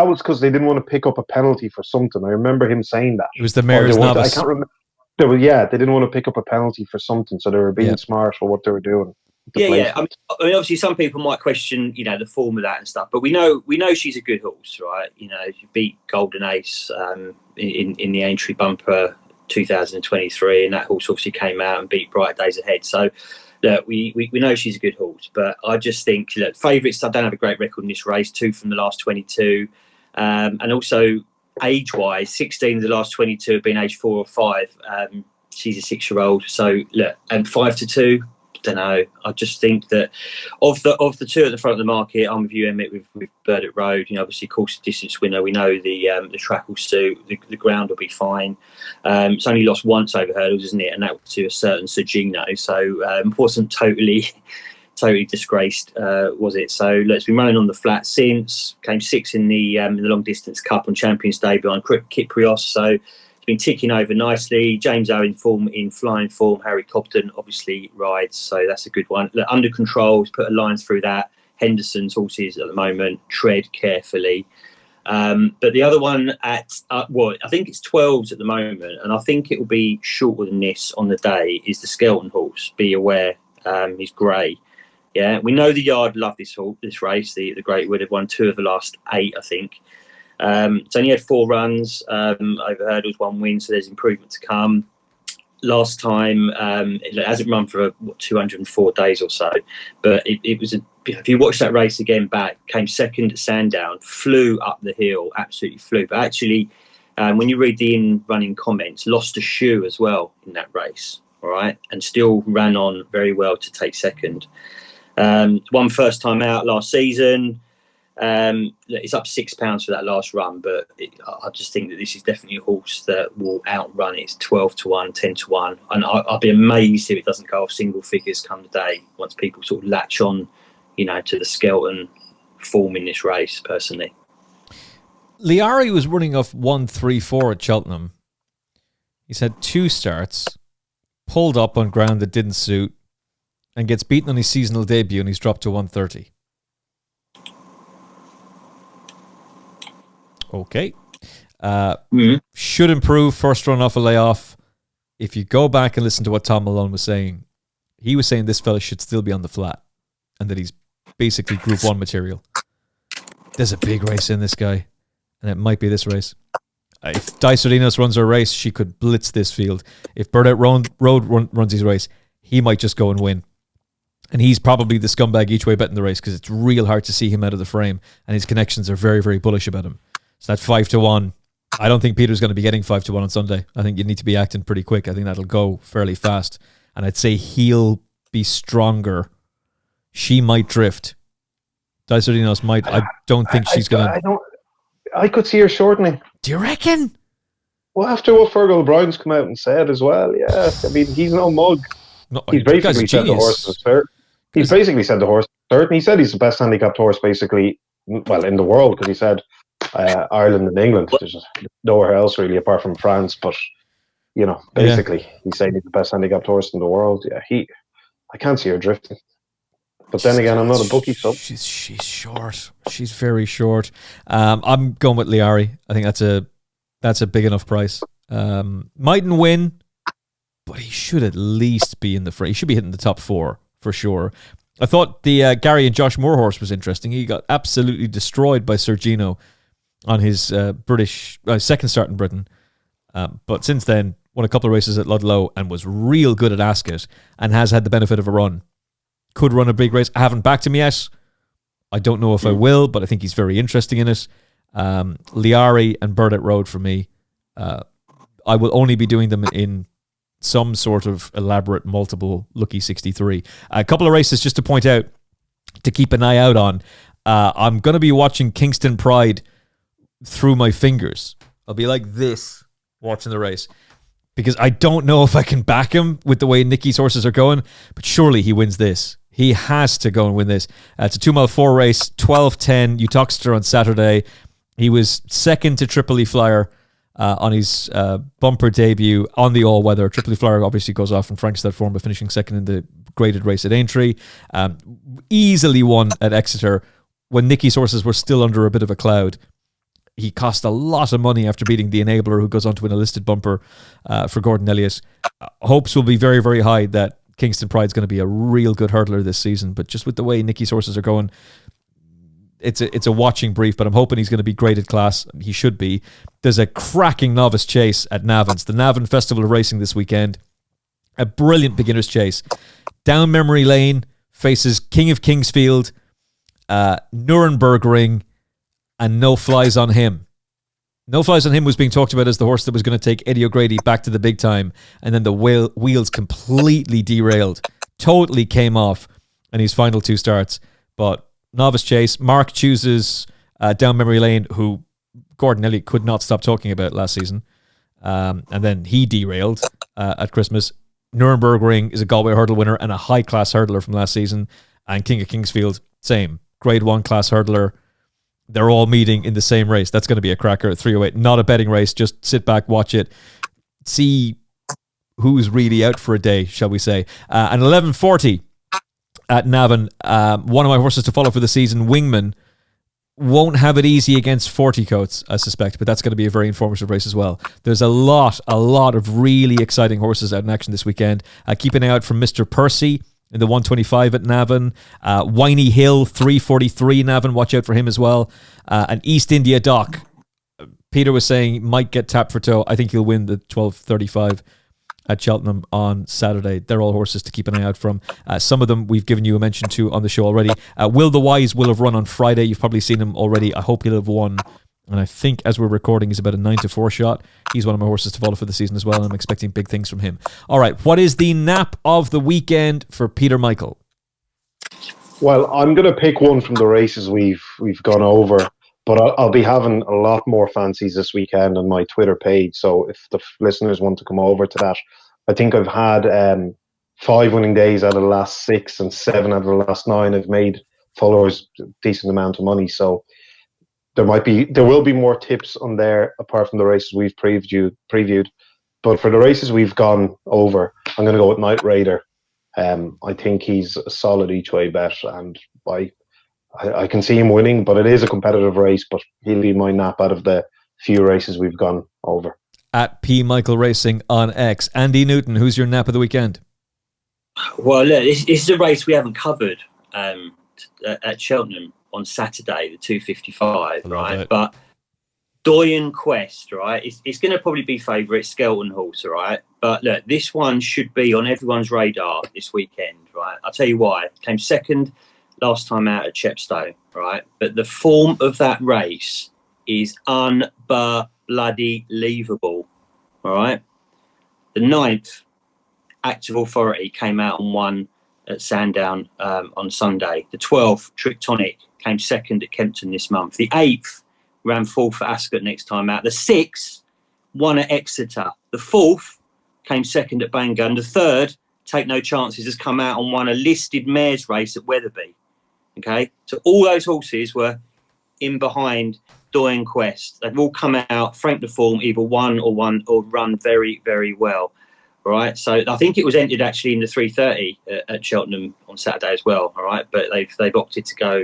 was because they didn't want to pick up a penalty for something. I remember him saying that. It was the mare's novice. I can't remember. They didn't want to pick up a penalty for something, so they were being smart for what they were doing. Obviously, some people might question, the form of that and stuff, but we know she's a good horse, right? She beat Golden Ace in the Aintree Bumper 2023, and that horse obviously came out and beat Bright Days Ahead. So, look, we know she's a good horse, but I just think, look, favourites, I don't have a great record in this race, 2 from the last 22. And also, age-wise, 16 of the last 22 have been age 4 or 5. She's a 6-year-old. So, look, and 5-2, don't know. I just think that of the two at the front of the market, I'm with you, Emmet, with Burdett Road. Obviously, course distance winner. We know the track will suit. The ground will be fine. It's only lost once over hurdles, isn't it? And that was to a certain Sergino. So wasn't totally disgraced, was it? So it's been running on the flat since. Came 6th in the long distance cup on Champions Day behind Kyprios. So been ticking over nicely. James Owen in flying form. Harry Cobden obviously rides, so that's a good one. Look, Under Control, he's put a line through that. Henderson's horses at the moment, tread carefully. But the other one at, I think it's 12s at the moment, and I think it will be shorter than this on the day, is the Skelton horse. Be aware, he's grey. Yeah, we know the yard love this race. The Greatwood have won 2 of the last 8, I think. It's only had 4 runs over hurdles, 1 win, so there's improvement to come. Last time, it hasn't run for 204 days or so, but it was if you watch that race again back, came 2nd at Sandown, flew up the hill, absolutely flew. But actually, when you read the in-running comments, lost a shoe as well in that race, all right, and still ran on very well to take 2nd. Won first time out last season. It's up £6 for that last run, but I just think that this is definitely a horse that will outrun it. It's 12-1, 10-1, and I'll be amazed if it doesn't go off single figures come the day once people sort of latch on, to the Skelton form in this race. Personally, Liari was running off 1-3-4 at Cheltenham. He's had 2 starts, pulled up on ground that didn't suit, and gets beaten on his seasonal debut, and he's dropped to 130. Okay. Should improve first run off a layoff. If you go back and listen to what Tom Malone was saying, he was saying this fella should still be on the flat and that he's basically Group 1 material. There's a big race in this guy, and it might be this race. If Dice runs her race, she could blitz this field. If Burdett Road runs his race, he might just go and win. And he's probably the scumbag each way betting the race because it's real hard to see him out of the frame, and his connections are very, very bullish about him. So that 5-1, I don't think Peter's going to be getting 5-1 on Sunday. I think you need to be acting pretty quick. I think that'll go fairly fast. And I'd say he'll be stronger. She might drift. Dice might. I don't think she's going to. I could see her shortening. Do you reckon? Well, after what Fergal O'Brien's come out and said as well, yeah. I mean, he's no mug. No, he's basically said the horse was third. He's basically said the horse third. And he said he's the best handicapped horse, basically, well, in the world, because he said Ireland and England. There's nowhere else really apart from France. But basically, he's saying he's the best handicapped horse in the world. Yeah, I can't see her drifting. But then again, I'm not a bookie, so she's short. She's very short. I'm going with Liari. I think that's a big enough price. Mightn't win, but he should at least be in the fray. He should be hitting the top 4 for sure. I thought the Gary and Josh Moore horse was interesting. He got absolutely destroyed by Sergino on his British second start in Britain. But since then, won a couple of races at Ludlow and was real good at Ascot and has had the benefit of a run. Could run a big race. I haven't backed him yet. I don't know if I will, but I think he's very interesting in it. Liari and Burdett Road for me. I will only be doing them in some sort of elaborate multiple Lucky 63. A couple of races just to point out to keep an eye out on. I'm going to be watching Kingston Pride through my fingers. I'll be like this watching the race because I don't know if I can back him with the way Nicky's horses are going, but surely he wins this. He has to go and win this. It's a 2 mile 4 race, 12:10 Utoxeter on Saturday. He was second to Tripoli Flyer on his bumper debut on the all-weather. Tripoli Flyer obviously goes off and franks that form by finishing second in the graded race at Aintree. Easily won at Exeter when Nicky's horses were still under a bit of a cloud. He cost a lot of money after beating the Enabler, who goes on to win a listed bumper for Gordon Elliott. Hopes will be very, very high that Kingston Pride's going to be a real good hurdler this season, but just with the way Nicky's horses are going, it's a watching brief, but I'm hoping he's going to be graded class. He should be. There's a cracking novice chase at Navan. It's the Navan Festival of Racing this weekend. A brilliant beginner's chase. Down Memory Lane faces King of Kingsfield, Nuremberg and No Flies on Him. No Flies on Him was being talked about as the horse that was going to take Eddie O'Grady back to the big time, and then the wheels completely derailed, totally came off in his final 2 starts. But Novice Chase, Mark chooses Down Memory Lane, who Gordon Elliott could not stop talking about last season, and then he derailed at Christmas. Nuremberg Ring is a Galway Hurdle winner and a high-class hurdler from last season, and King of Kingsfield, same, Grade 1 class hurdler. They're all meeting in the same race. That's going to be a cracker at 308. Not a betting race. Just sit back, watch it, see who's really out for a day, shall we say. And 11:40 at Navan, one of my horses to follow for the season, Wingman, won't have it easy against 40 coats, I suspect, but that's going to be a very informative race as well. There's a lot of really exciting horses out in action this weekend. Keep an eye out for Mr. Percy in the 125 at Navan. Winey Hill, 343 Navan. Watch out for him as well. And East India Dock, Peter was saying might get tapped for toe. I think he'll win the 12:35 at Cheltenham on Saturday. They're all horses to keep an eye out from. Some of them we've given you a mention to on the show already. Will the Wise will have run on Friday. You've probably seen him already. I hope he'll have won. And I think as we're recording, he's about a 9-4 shot. He's one of my horses to follow for the season as well, and I'm expecting big things from him. All right, what is the nap of the weekend for Peter Michael? Well, I'm going to pick one from the races we've gone over, but I'll be having a lot more fancies this weekend on my Twitter page. So if the listeners want to come over to that, I think I've had 5 winning days out of the last 6 and 7 out of the last 9. I've made followers a decent amount of money, so there will be more tips on there apart from the races we've previewed. But for the races we've gone over, I'm going to go with Night Raider. I think he's a solid each way bet, and I can see him winning, but it is a competitive race, but he'll be my nap out of the few races we've gone over. At P Michael Racing on X. Andy Newton, who's your nap of the weekend? Well, look, this is a race we haven't covered at Cheltenham on Saturday, the 255, right? But Doyen Quest, right? It's going to probably be favourite Skelton Horse, all right? But look, this one should be on everyone's radar this weekend, right? I'll tell you why. It came second last time out at Chepstow, right? But the form of that race is unbloody-leavable, all right? The 9th, Act of Authority, came out and won at Sandown on Sunday. The 12th, Trick Tonic, came second at Kempton this month. The 8th ran 4th at Ascot next time out. The 6th won at Exeter. The 4th came second at Bangor. And the 3rd, Take No Chances, has come out and won a listed mares race at Wetherby. Okay, so all those horses were in behind Doyen Quest. They've all come out, franked the form, either won or run very, very well. All right, so I think it was entered actually in the 3:30 at Cheltenham on Saturday as well. All right, but they've opted to go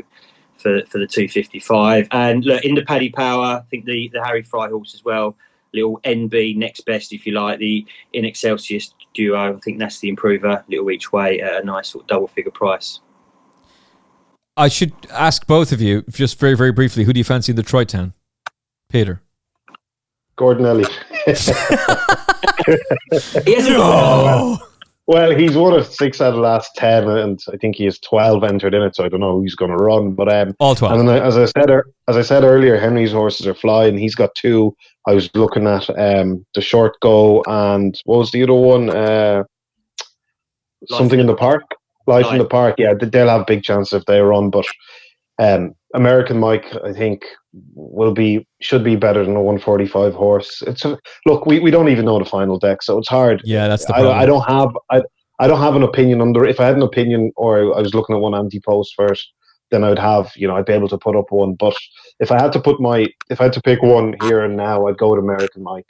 for the 255. And look, in the Paddy Power, I think the Harry Fry horse as well, little NB next best if you like, the In Excelsis duo. I think that's the improver, little each way at a nice sort of double figure price. I should ask both of you just very, very briefly, who do you fancy in the Troytown? Peter. Gordon Elliott. No. Well, he's won 6 out of the last 10, and I think he has 12 entered in it, so I don't know who's going to run. But all 12. And then, as I said earlier, Henry's horses are flying. He's got 2. I was looking at the Short Go, and what was the other one? Something in the Park. Life in the Park. Yeah, they'll have big chance if they run. But American Mike, I think, should be better than a 145 horse. Look, we don't even know the final deck, so it's hard. Yeah, that's the problem. I don't have an opinion on if I had an opinion, or I was looking at one anti-post first, then I would have, I'd be able to put up one. But if I had to pick one here and now, I'd go with American Mike.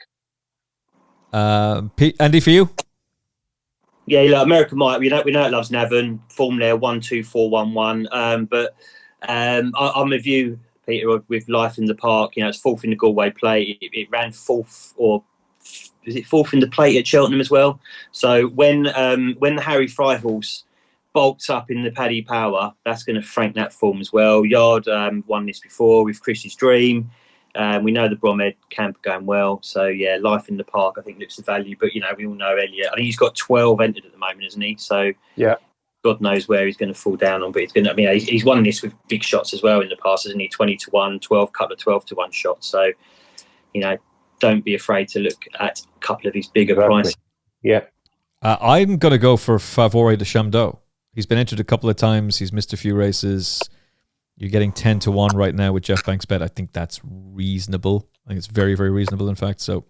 Andy, for you? Yeah, American Mike. We know it loves Navan. Form there 1-2-4-1-1. But I'm with you, Peter, with Life in the Park. It's 4th in the Galway Plate. It ran 4th, or is it 4th in the Plate at Cheltenham as well? So when the Harry Fry horse bolts up in the Paddy Power, that's going to frank that form as well. Yard won this before with Chris's Dream. We know the Bromhead camp going well. So, yeah, Life in the Park, I think, looks the value. But, we all know Elliott. I think he's got 12 entered at the moment, isn't he? So, yeah. God knows where he's going to fall down on, but he's won this with big shots as well in the past, hasn't he? 20-1, 12-to-1 shots. So, don't be afraid to look at a couple of his bigger prices. Yeah. I'm going to go for Favore de Chamdeau. He's been entered a couple of times. He's missed a few races. You're getting 10-1 right now with Jeff Banks' bet. I think that's reasonable. I think it's very, very reasonable, in fact. So,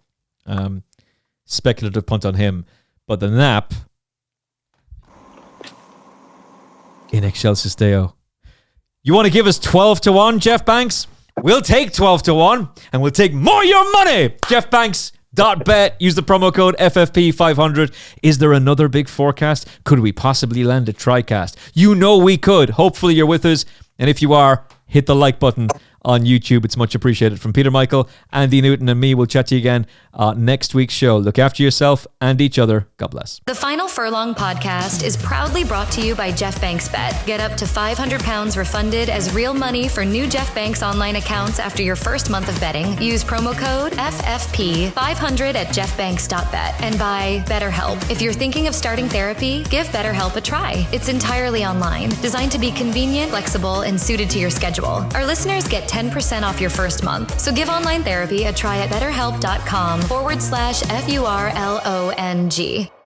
speculative punt on him. But the nap in Excelsis Deo. You want to give us 12-1, Jeff Banks? We'll take 12-1, and we'll take more of your money. Jeff Banks. .bet. Use the promo code FFP500. Is there another big forecast? Could we possibly land a TriCast? We could. Hopefully you're with us. And if you are, hit the like button on YouTube. It's much appreciated. From Peter Michael, Andy Newton, and me, we'll chat to you again next week's show. Look after yourself and each other. God bless. The Final Furlong Podcast is proudly brought to you by Jeff Banks Bet. Get up to £500 refunded as real money for new Jeff Banks online accounts after your first month of betting. Use promo code FFP500 at jeffbanks.bet. And by BetterHelp. If you're thinking of starting therapy, give BetterHelp a try. It's entirely online, designed to be convenient, flexible, and suited to your schedule. Our listeners get 10% off your first month. So give online therapy a try at betterhelp.com/FURLONG.